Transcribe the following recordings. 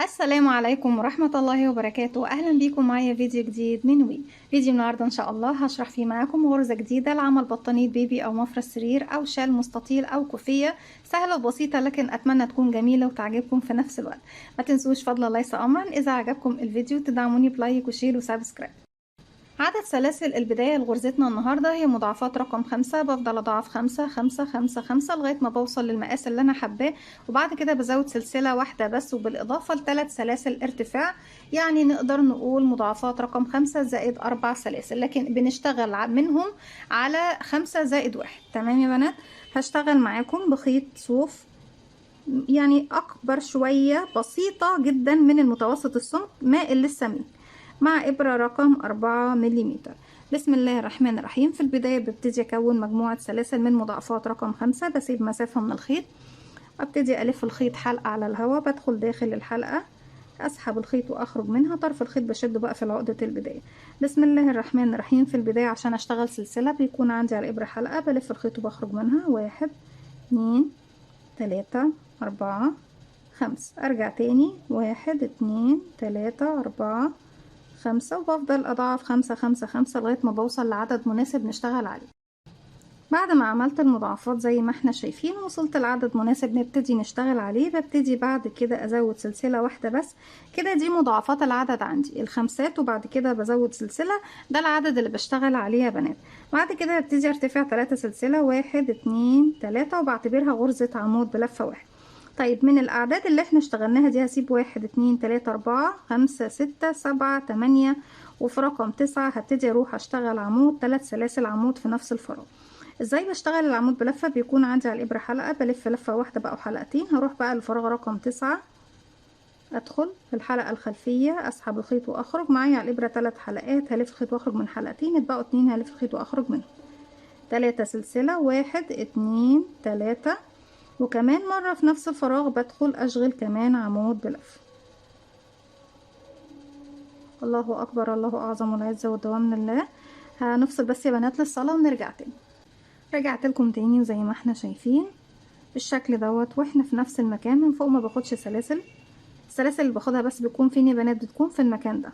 السلام عليكم ورحمة الله وبركاته. أهلا بيكم معايا فيديو جديد من فيديو النهاردة إن شاء الله هشرح فيه معاكم غرزة جديدة لعمل بطانية بيبي أو مفرش سرير أو شال مستطيل أو كوفية سهلة وبسيطة، لكن أتمنى تكون جميلة وتعجبكم في نفس الوقت. ما تنسوش فضل ليس أمرا إذا عجبكم الفيديو تدعموني بلايك وشير وسبسكرايب. عدد سلاسل البداية لغرزتنا النهاردة هي مضاعفات رقم 5. بفضل أضاعف 5 5 5 5 لغاية ما بوصل للمقاس اللي أنا حباه، وبعد كده بزود سلسلة واحدة بس وبالإضافة ل3 سلاسل ارتفاع. يعني نقدر نقول مضاعفات رقم 5 زائد 4 سلاسل، لكن بنشتغل منهم على 5 زائد 1. تمام يا بنات؟ هشتغل معاكم بخيط صوف يعني أكبر شوية، بسيطة جدا من المتوسط السمك، مائل للسمين، مع إبرة رقم 4 مليمتر. بسم الله الرحمن الرحيم. في البداية ببتدي أكون مجموعة سلاسل من مضاعفات رقم 5. بسيب مسافة من الخيط، أبتدي ألف الخيط حلقة على الهواء، بدخل داخل الحلقة، أسحب الخيط وأخرج منها. طرف الخيط بشده بقى في عقدة البداية. بسم الله الرحمن الرحيم. في البداية عشان أشتغل سلسلة بيكون عندي على الإبرة حلقة، بلف الخيط وبخرج منها. 1 2 3 4 5. أرجع تاني 1 2 3 4 5، وبفضل أضاعف 5 5 5 لغاية ما بوصل لعدد مناسب نشتغل عليه. بعد ما عملت المضاعفات زي ما احنا شايفين وصلت لعدد مناسب نبتدي نشتغل عليه، ببتدي بعد كده أزود سلسلة واحدة بس. كده دي مضاعفات العدد عندي الخمسات، وبعد كده بزود سلسلة. ده العدد اللي بشتغل عليه يا بنات. بعد كده ببتدي ارتفع 3 سلسلة، 1 2 3، وبعتبرها غرزة عمود بلفة واحد. طيب من الأعداد اللي احنا اشتغلناها دي هسيب 1 2 3 4 5 6 7 8، وفي رقم 9 هبتدي اروح اشتغل عمود 3 سلاسل عمود في نفس الفراغ. ازاي بشتغل العمود بلفة؟ بيكون عندي على الإبرة حلقة، بلف لفة واحدة بقى وحلقتين. هروح بقى للفراغ رقم 9، ادخل في الحلقة الخلفية، اسحب الخيط واخرج. معايا على الإبرة 3 حلقات، هلف الخيط واخرج من حلقتين، اتبقوا 2 هلف الخيط واخرج منهم. 3 سلسلة، 1 2 3، وكمان مرة في نفس الفراغ بدخل اشغل كمان عمود بلف. الله اكبر، الله اعظم، والعزة والدوام لله. هنفصل بس يا بنات للصلاة ونرجع تاني. رجعت لكم تاني وزي ما احنا شايفين بالشكل دوت، واحنا في نفس المكان. من فوق ما باخدش سلاسل، السلاسل اللي باخدها بس بتكون فين يا بنات؟ بتكون في المكان ده.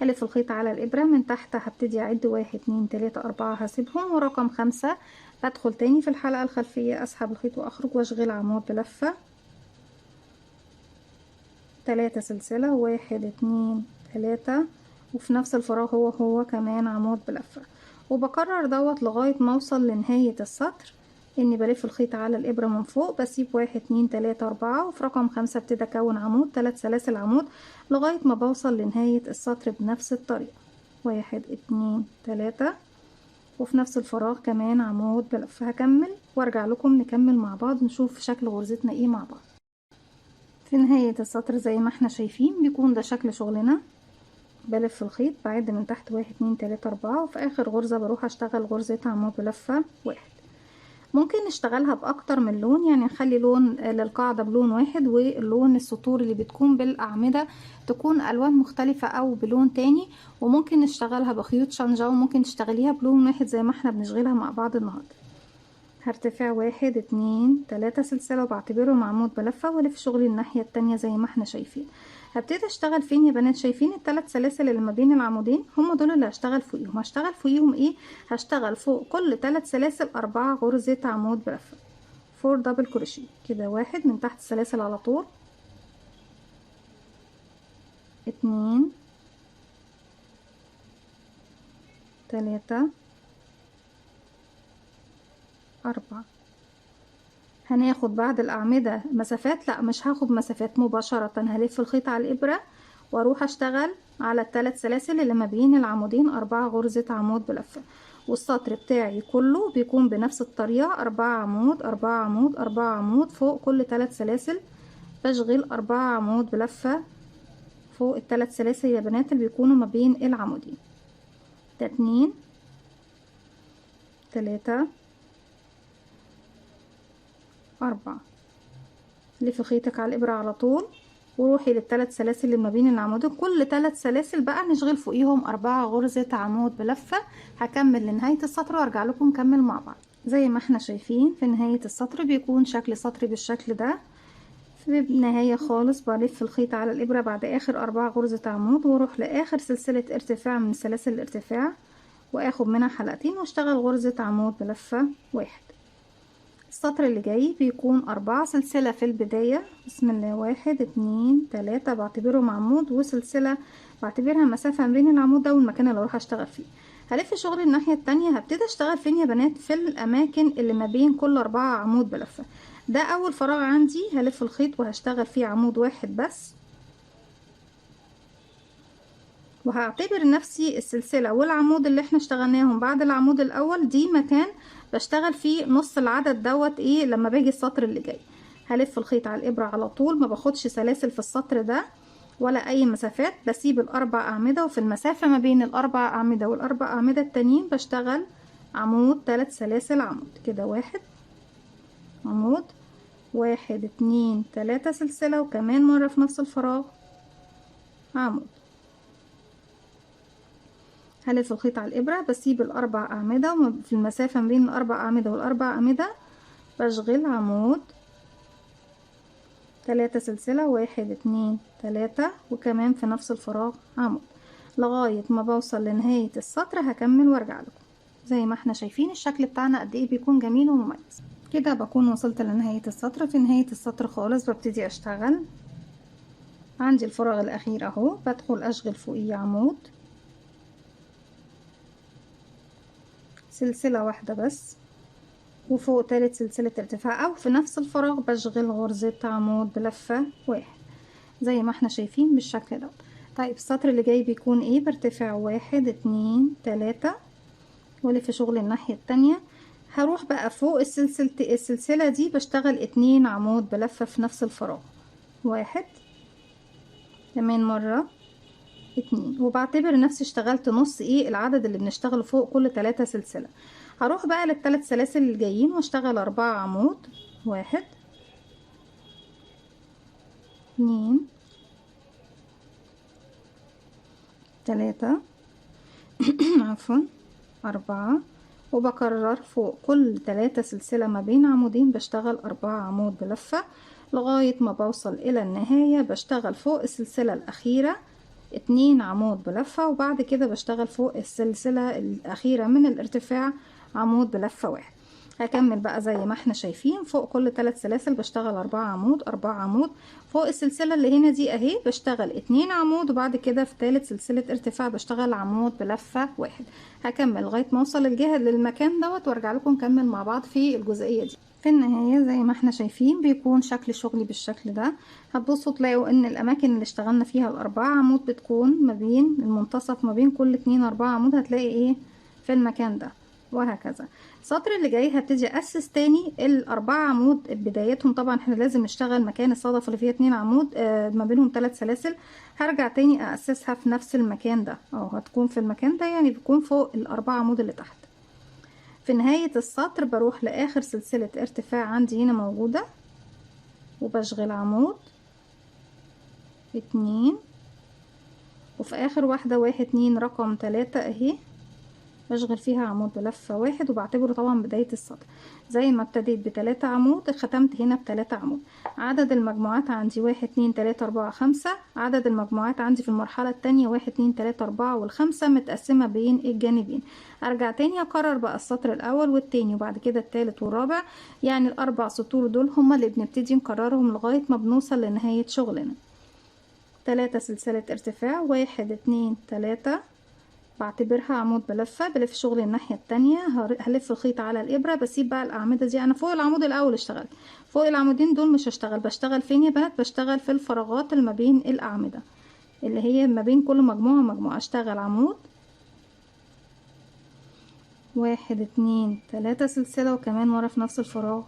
هلف الخيط على الإبرة من تحت، هبتدي أعد 1 2 3 4 هسيبهم، ورقم 5 بدخل تاني في الحلقة الخلفية، أسحب الخيط وأخرج وأشغل عمود بلفة. 3 سلسلة، 1 2 3، وفي نفس الفراغ هو كمان عمود بلفة. وبكرر دوت لغاية ما اوصل لنهاية السطر. اني بلف الخيط على الابرة من فوق، بسيب 1 2 3 4، وفي رقم 5 ابتدي اكون عمود 3 سلاسل عمود لغاية ما بوصل لنهاية السطر بنفس الطريقة. 1 2 3، وفي نفس الفراغ كمان عمود بلفة. هكمل وارجع لكم نكمل مع بعض نشوف شكل غرزتنا ايه مع بعض. في نهاية السطر زي ما احنا شايفين بيكون ده شكل شغلنا. بلف الخيط، بعد من تحت 1 2 3 4، وفي اخر غرزة بروح اشتغل غرزة عمود بلفة واحد. ممكن نشتغلها باكتر من لون، يعني نخلي لون للقاعدة بلون واحد، واللون السطور اللي بتكون بالاعمدة تكون الوان مختلفة او بلون تاني. وممكن نشتغلها بخيوط شنجة، وممكن تشتغليها بلون واحد زي ما احنا بنشغلها مع بعض النهاردة. هرتفع 1 2 3 سلسلة وبعتبرهم عمود بلفة، والف شغلي الناحية التانية زي ما احنا شايفين. هبتدي اشتغل فين يا بنات؟ شايفين ال3 سلاسل اللي ما بين العمودين؟ هم دول اللي هشتغل فوقيهم. هشتغل فوقيهم ايه؟ هشتغل فوق كل 3 سلاسل 4 غرزة عمود بلفة، 4 دبل كروشيه كده. 1 من تحت السلاسل على طول، 2 3 4. هناخد بعد الأعمدة مسافات؟ لا مش هاخد مسافات مباشرة، هلف الخيط على الإبرة واروح اشتغل على ال3 سلاسل اللي ما بين العمودين 4 غرزة عمود بلفة. والسطر بتاعي كله بيكون بنفس الطريقة، 4 عمود 4 عمود 4 عمود فوق كل 3 سلاسل. بشغل 4 عمود بلفة فوق ال3 سلاسل يا بنات اللي بيكونوا ما بين العمودين. ده 2 3 4. لفي خيطك على الإبرة على طول وروحي لل3 سلاسل اللي ما بين العمودين. كل 3 سلاسل بقى نشغل فوقيهم 4 غرزة عمود بلفة. هكمل لنهاية السطر وارجع لكم نكمل مع بعض. زي ما احنا شايفين في نهاية السطر بيكون شكل سطري بالشكل ده. بالنهاية خالص بلف الخيط على الإبرة بعد آخر 4 غرزة عمود، واروح لآخر سلسلة ارتفاع من سلاسل الارتفاع واخد منها حلقتين واشتغل غرزة عمود بلفة واحد. السطر اللي جاي بيكون 4 سلسلة في البداية، بسم الله، 1 2 3 بعتبرهم عمود، وسلسلة بعتبرها مسافة بين العمود ده والمكان اللي اروح اشتغل فيه. هلف شغل الناحية التانية. هبتدي اشتغل فين يا بنات؟ في الاماكن اللي ما بين كل 4 عمود بلفة. ده اول فراغ عندي، هلف الخيط وهشتغل فيه عمود واحد بس، وهعتبر نفسي السلسلة والعمود اللي احنا اشتغلناهم بعد العمود الاول دي مكان بشتغل فيه نص العدد دوت ايه لما باجي السطر اللي جاي. هلف الخيط على الابرة على طول، ما باخدش سلاسل في السطر ده ولا اي مسافات، بسيب الاربع اعمدة، وفي المسافة ما بين الاربع اعمدة والاربع اعمدة التانيين بشتغل عمود 3 سلاسل عمود كده، واحد عمود، 1 2 3 سلسلة، وكمان مرة في نفس الفراغ عمود. هلف الخيط على الإبرة، بسيب الأربع أعمدة، وفي المسافة بين الأربع أعمدة والأربع أعمدة بشغل عمود 3 سلسلة، 1 2 3، وكمان في نفس الفراغ عمود لغاية ما بوصل لنهاية السطر. هكمل وارجع لكم. زي ما احنا شايفين الشكل بتاعنا قد ايه بيكون جميل ومميز. كده بكون وصلت لنهاية السطر. في نهاية السطر خالص ببتدي اشتغل. عندي الفراغ الأخير اهو، بدخل اشغل فوقيه عمود، سلسلة واحدة بس، وفوق تالت سلسلة ارتفاع، او في نفس الفراغ بشغل غرزة عمود بلفة واحد زي ما احنا شايفين بالشكل ده. طيب السطر اللي جاي بيكون ايه؟ برتفع 1 2 3 والف شغل الناحية التانية. هروح بقى فوق السلسلة دي بشتغل 2 عمود بلفة في نفس الفراغ، واحد، كمان مرة 2، وبعتبر نفسي اشتغلت نص ايه العدد اللي بنشتغله فوق كل 3 سلسلة. هروح بقى للثلاث سلاسل الجايين واشتغل 4 عمود، 1 2 3 عفوا 4، وبكرر فوق كل 3 سلسلة ما بين عمودين بشتغل 4 عمود بلفة لغاية ما بوصل الى النهاية. بشتغل فوق السلسلة الاخيرة 2 عمود بلفة، وبعد كده بشتغل فوق السلسلة الاخيرة من الارتفاع عمود بلفة واحد. هكمل بقى زي ما احنا شايفين، فوق كل 3 سلاسل بشتغل 4 عمود 4 عمود، فوق السلسلة اللي هنا دي اهي بشتغل 2 عمود، وبعد كده في ثالث سلسلة ارتفاع بشتغل عمود بلفة واحد. هكمل لغاية ما اوصل الجهة للمكان دوت وارجع لكم نكمل مع بعض في الجزئية دي. في النهاية زي ما احنا شايفين بيكون شكل شغلي بالشكل ده. هتبصوا تلاقوا ان الاماكن اللي اشتغلنا فيها الاربعة عمود بتكون ما بين المنتصف ما بين كل 2 4 عمود هتلاقي ايه في المكان ده، وهكذا. السطر اللي جاي هبتدي اسس تاني الاربعة عمود بدايتهم. طبعا احنا لازم نشتغل مكان الصدفة اللي فيها 2 عمود ما بينهم 3 سلاسل. هرجع تاني اسسها في نفس المكان ده، او هتكون في المكان ده يعني بيكون فوق الاربعة عمود اللي تحت. في نهاية السطر بروح لاخر سلسلة ارتفاع عندي هنا موجودة، وبشغل عمود 2، وفي اخر واحدة 1 2 رقم 3 اهي بشغل فيها عمود بلفة واحد، وبعتبره طبعا بداية السطر. زي ما ابتديت ب3 عمود ختمت هنا ب3 عمود. عدد المجموعات عندي 1 2 3 4 5. عدد المجموعات عندي في المرحلة التانية 1 2 3 4، والخمسة متقسمة بين الجانبين. ارجع تاني اكرر بقى السطر الاول والتاني وبعد كده التالت والرابع، يعني الاربع سطور دول هما اللي بنبتدي نكررهم لغاية ما بنوصل لنهاية شغلنا. 3 سلسلة ارتفاع، 1 2 3، بعتبرها عمود بلفة، بلف شغل الناحية التانية. هلف الخيط على الإبرة، بسيب بقى الأعمدة دي. أنا فوق العمود الأول اشتغلت، فوق العمودين دول مش هشتغل. بشتغل فين يا بنات؟ بشتغل في الفراغات اللي ما بين الأعمدة اللي هي ما بين كل مجموعة ومجموعة. اشتغل عمود 1 2 3 سلسلة، وكمان مرة في نفس الفراغ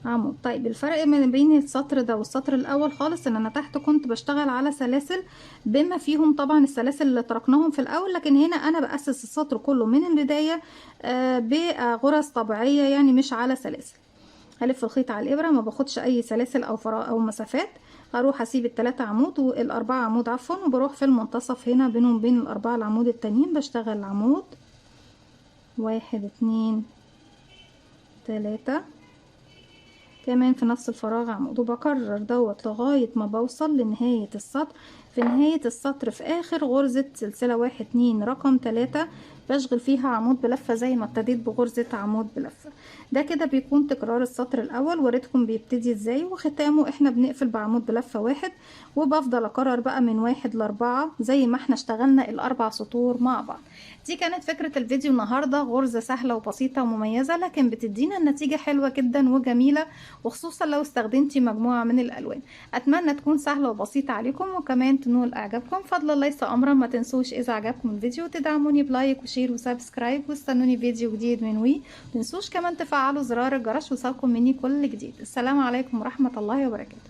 عمود. طيب الفرق ما بين السطر ده والسطر الاول خالص ان انا تحت كنت بشتغل على سلاسل بما فيهم طبعا السلاسل اللي تركناهم في الاول، لكن هنا انا بأسس السطر كله من البداية بغرز طبيعية يعني مش على سلاسل. هلف الخيط على الابرة، ما باخدش اي سلاسل او فراغ او مسافات. هروح اسيب ال3 عمود والاربعة عمود عفوا، وبروح في المنتصف هنا بينهم بين الاربعة العمود التانيين بشتغل عمود 1 2 3، كمان في نفس الفراغ عمود، وبكرر دوت لغاية ما بوصل لنهاية السطر. في نهاية السطر في آخر غرزة سلسلة 1 2 رقم 3 بشغل فيها عمود بلفة زي ما ابتديت بغرزة عمود بلفة. ده كده بيكون تكرار السطر الأول، وريتكم بيبتدي ازاي، وختامه احنا بنقفل بعمود بلفة واحد، وبفضل اكرر بقى من 1 ل4 زي ما احنا اشتغلنا ال4 سطور مع بعض. دي كانت فكرة الفيديو النهاردة، غرزة سهلة وبسيطة ومميزة لكن بتدينا النتيجة حلوة جدا وجميلة، وخصوصا لو استخدمتي مجموعة من الألوان. أتمنى تكون سهلة وبسيطة عليكم وكمان تنول إعجابكم. فضلا ليس أمرا، ما تنسوش إذا عجبكم الفيديو تدعموني بلايك وشير وسبسكرايب، واستنوني فيديو جديد من وي. متنسوش كمان تفعلوا زرار الجرس وصلكم مني كل جديد. السلام عليكم ورحمة الله وبركاته.